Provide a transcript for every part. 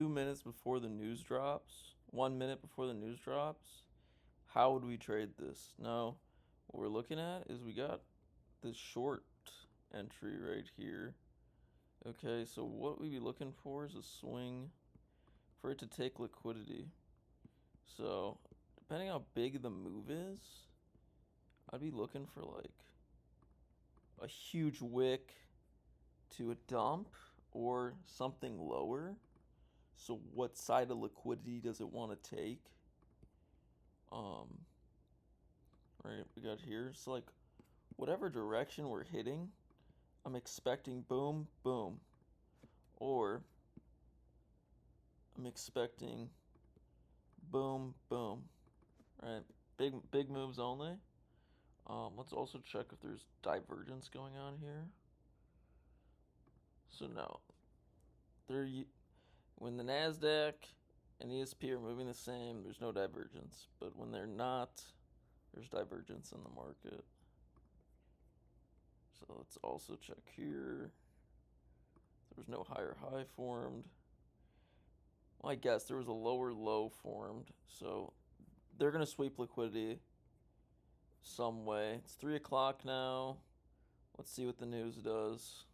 2 minutes before the news drops, 1 minute before the news drops, how would we trade this? Now, what we're looking at is we got this short entry right here. Okay, so what we'd be looking for is a swing for it to take liquidity. So, depending how big the move is, I'd be looking for like a huge wick to a dump or something lower. So what side of liquidity does it want to take? Um, right, we got here. So like whatever direction we're hitting, I'm expecting boom, boom. Or I'm expecting boom, boom. Right? Big moves only. Let's also check if there's divergence going on here. So no. There when the Nasdaq and ESP are moving the same, there's no divergence. But when they're not, there's divergence in the market. So let's also check here. There was no higher high formed. Well, I guess there was a lower low formed. So they're going to sweep liquidity some way. It's 3 o'clock now. Let's see what the news does.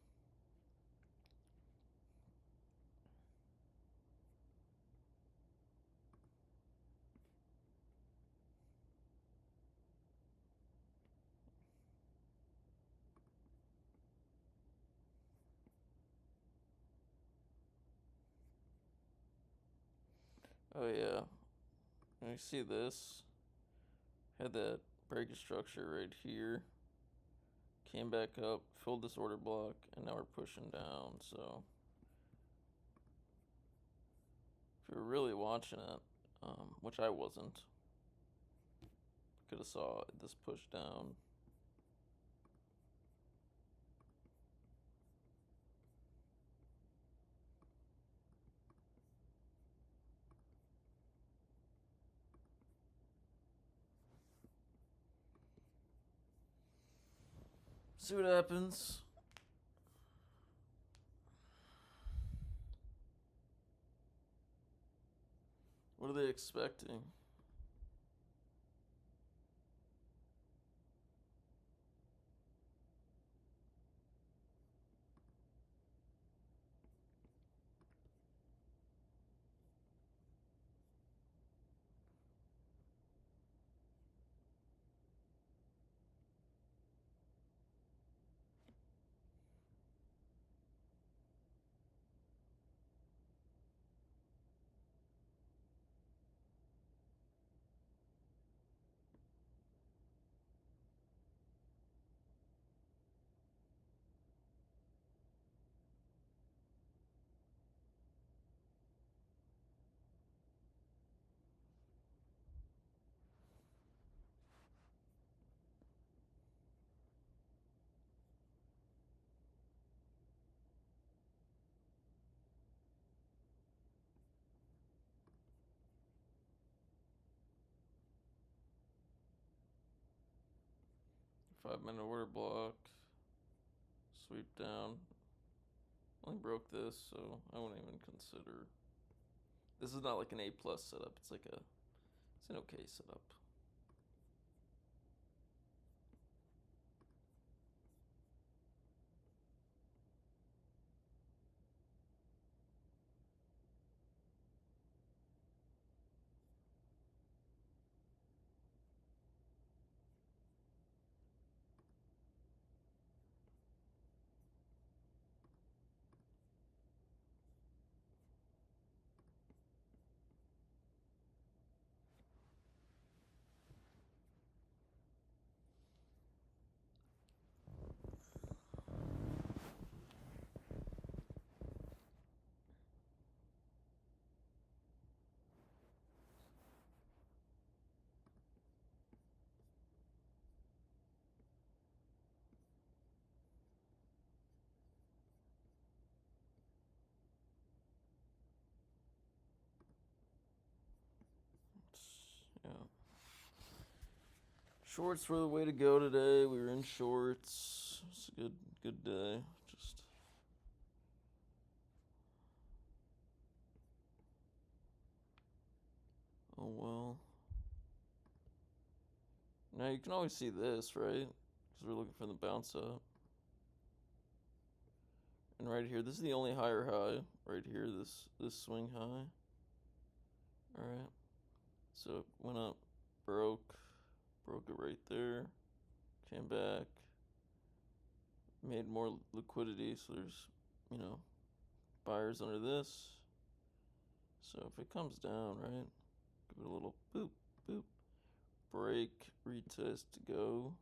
Oh, yeah. And you see this? Had that breakage structure right here. Came back up, filled this order block, and now we're pushing down. So if you're really watching it, which I wasn't, could have saw this push down. See what happens. What are they expecting? Five-minute order block. Sweep down. Only broke this, so I wouldn't even consider. This is not like an A plus setup. It's it's an okay setup. Yeah. Shorts were the way to go today. We were in shorts. It's a good day. Just Now you can always see this, right? Because we're looking for the bounce up. And right here, this is the only higher high. Right here, this swing high. Alright. So it went up, broke it right there, came back, made more liquidity, so there's, you know, buyers under this. So if it comes down, right, give it a little boop, boop, break, retest, go.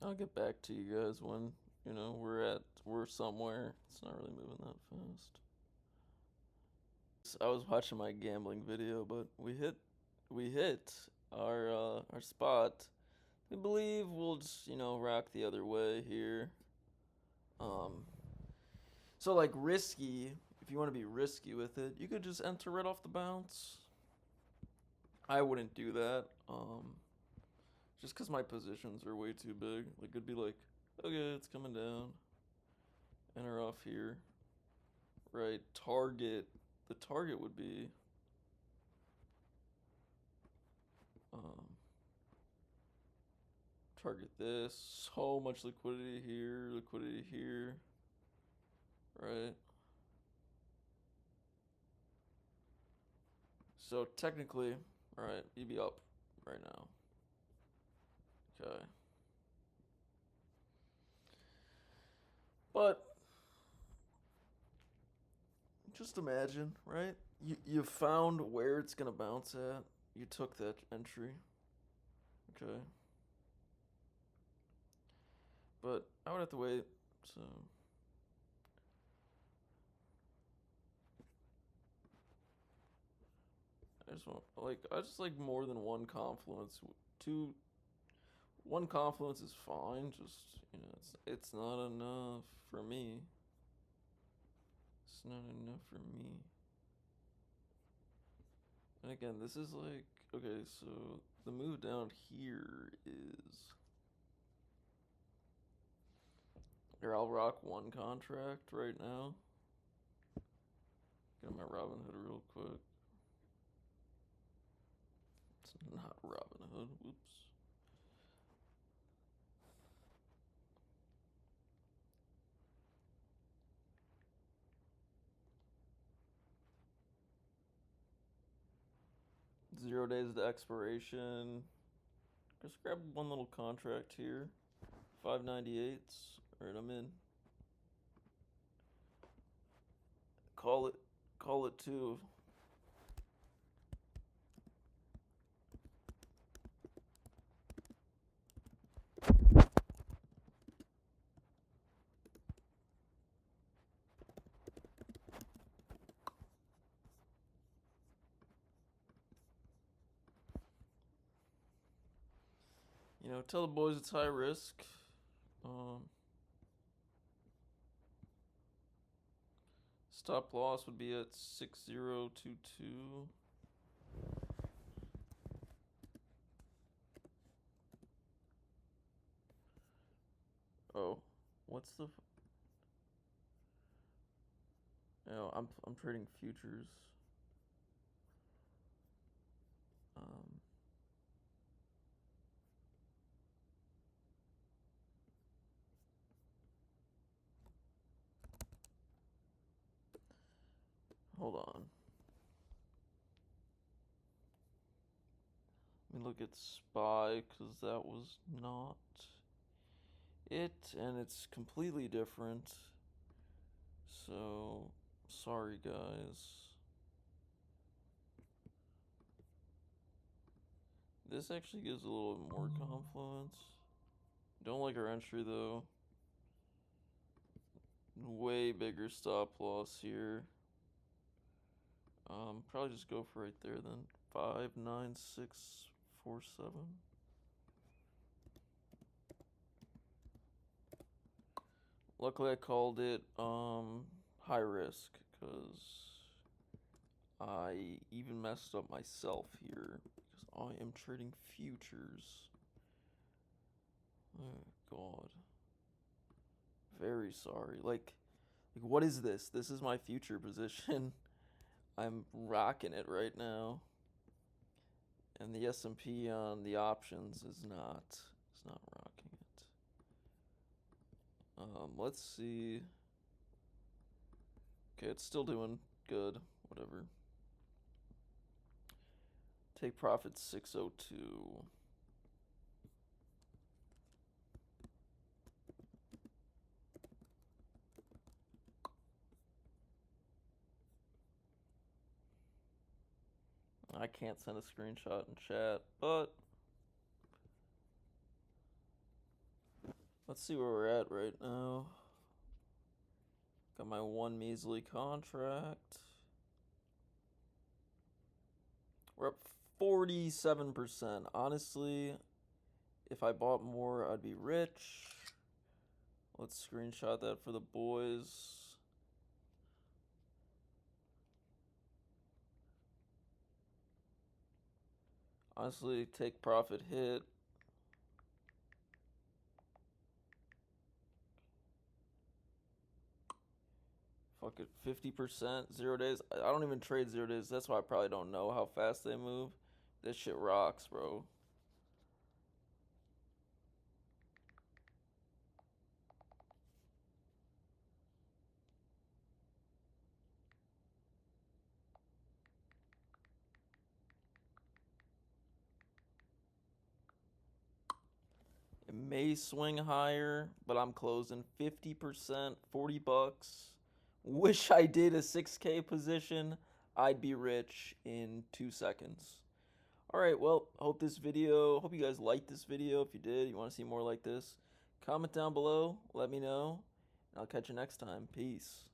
I'll get back to you guys when, you know, we're somewhere. It's not really moving that fast. I was watching my gambling video, but we hit our spot. We believe we'll just, you know, rock the other way here. So like risky, if you want to be risky with it, you could just enter right off the bounce. I wouldn't do that. Just because my positions are way too big. Like it'd be like, okay, it's coming down. Enter off here. Right, target. The target would be target this. So much liquidity here, right? So technically, alright, you'd be up right now. Okay. But just imagine, right? You found where it's gonna bounce at. You took that entry. Okay. But I would have to wait, so I just like more than one confluence. One confluence is fine, just you know, it's not enough for me. It's not enough for me. And again, this is like, okay, so the move down here is, here, I'll rock one contract right now. Get my Robinhood real quick. It's not Robinhood, whoops. $0 days to expiration. Just grab one little contract here. 598. Alright, I'm in. Call it two. You know, tell the boys it's high risk. Stop loss would be at 6022. Oh, what's the? No, I'm trading futures. Hold on. Let me look at SPY because that was not it, and it's completely different. So, sorry guys. This actually gives a little bit more confluence. Don't like our entry though. Way bigger stop loss here. Probably just go for right there then. 59647. Luckily I called it high risk because I even messed up myself here because I am trading futures. Oh God. Very sorry. Like what is this? This is my future position. I'm rocking it right now. And the S&P on the options is not. It's not rocking it. Let's see. Okay, it's still doing good. Whatever. Take profit 602. I can't send a screenshot in chat, but let's see where we're at right now. Got my one measly contract. We're up 47%. Honestly, if I bought more, I'd be rich. Let's screenshot that for the boys. Honestly, take profit hit. Fuck it, 50%, 0 days. I don't even trade 0 days. That's why I probably don't know how fast they move. This shit rocks, bro. It may swing higher, but I'm closing 50%, 40 bucks. Wish I did a 6K position. I'd be rich in 2 seconds. All right, well, hope you guys liked this video. If you did, you want to see more like this, comment down below, let me know, and I'll catch you next time. Peace.